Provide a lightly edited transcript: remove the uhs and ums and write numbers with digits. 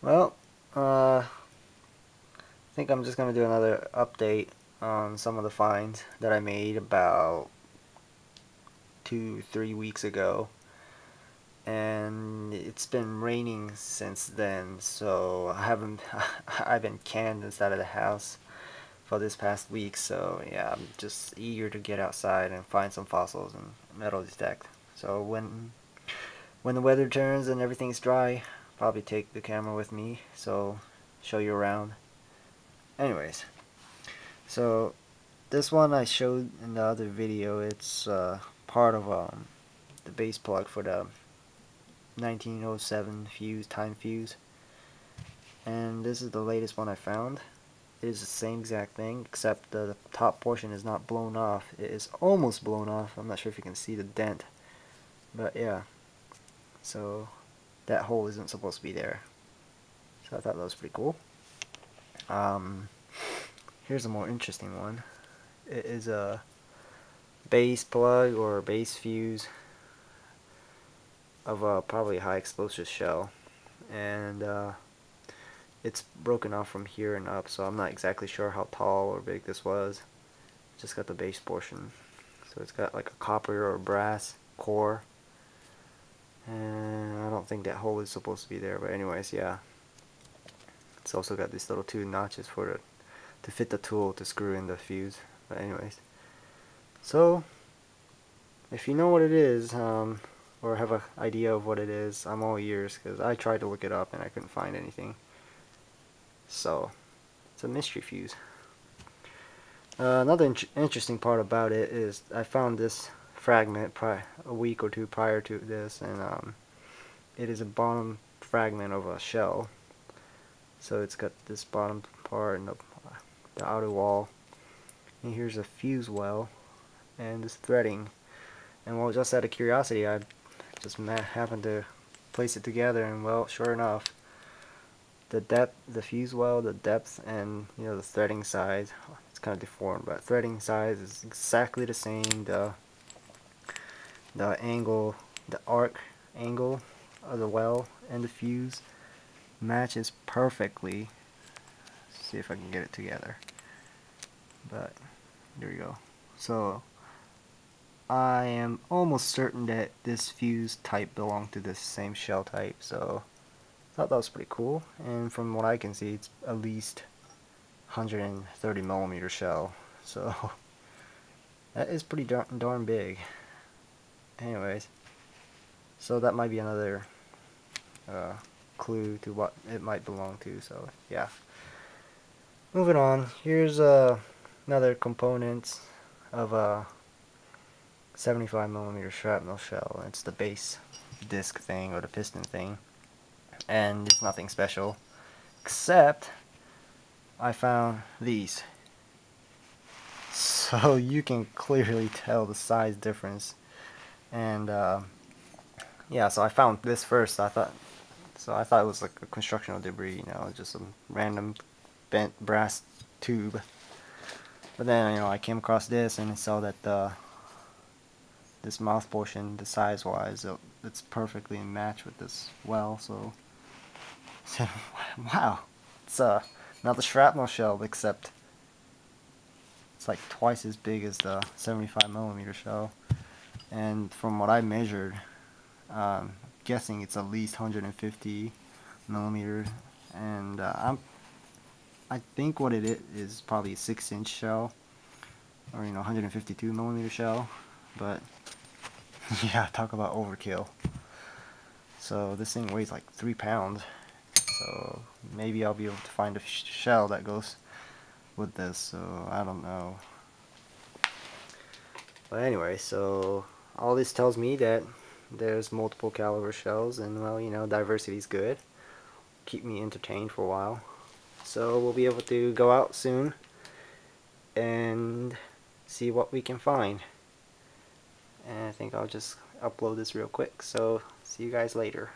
Well, I think I'm just gonna do another update on some of the finds that I made about 2-3 weeks ago, and it's been raining since then, so I haven't I've been canned inside of the house for this past week. So yeah, I'm just eager to get outside and find some fossils and metal detect. So when the weather turns and everything's dry, probably take the camera with me, so show you around. Anyways, so this one I showed in the other video. It's part of the base plug for the 1907 fuse, time fuse, and this is the latest one I found. It is the same exact thing, except the top portion is not blown off. It is almost blown off. I'm not sure if you can see the dent, but yeah. So that hole isn't supposed to be there. So I thought that was pretty cool. Here's a more interesting one. It is a base plug or base fuse of a probably high explosive shell, and it's broken off from here and up, so I'm not exactly sure how tall or big this was. Just got the base portion, so it's got like a copper or brass core, and I don't think that hole is supposed to be there, but anyways, yeah. It's also got these little two notches for it to fit the tool to screw in the fuse. But anyways, so if you know what it is, or have an idea of what it is, I'm all ears, because I tried to look it up and I couldn't find anything. So it's a mystery fuse. Another interesting part about it is I found this fragment a week or two prior to this, and it is a bottom fragment of a shell. So it's got this bottom part and the outer wall, and here's a fuse well and this threading. And well, just out of curiosity, I just happened to place it together, and well, sure enough, the depth, the fuse well, the depth, and the threading size, it's kind of deformed, but threading size is exactly the same. The angle, the arc angle of the well and the fuse matches perfectly. Let's see if I can get it together. But there we go. So I am almost certain that this fuse type belonged to this same shell type, so I thought that was pretty cool. And from what I can see, it's at least 130 millimeter shell, so that is pretty darn big. Anyways, so that might be another clue to what it might belong to. So yeah, moving on. Here's another component of a 75 millimeter shrapnel shell. It's the base disc thing, or the piston thing, and it's nothing special, except I found these. So you can clearly tell the size difference. And yeah, so I found this first. I thought it was like a constructional debris, just some random bent brass tube. But then I came across this and I saw that this mouth portion, the size wise, it's perfectly in match with this well. So I said, wow, it's not the shrapnel shell, except it's like twice as big as the 75 millimeter shell. And from what I measured, guessing it's at least 150 millimeters, and I think what it is probably a 6-inch shell, or 152 millimeter shell. But yeah, talk about overkill. So this thing weighs like 3 pounds, so maybe I'll be able to find a shell that goes with this, so I don't know. But anyway, so all this tells me that there's multiple caliber shells, and well, diversity is good. Keep me entertained for a while. So we'll be able to go out soon and see what we can find. And I think I'll just upload this real quick, so see you guys later.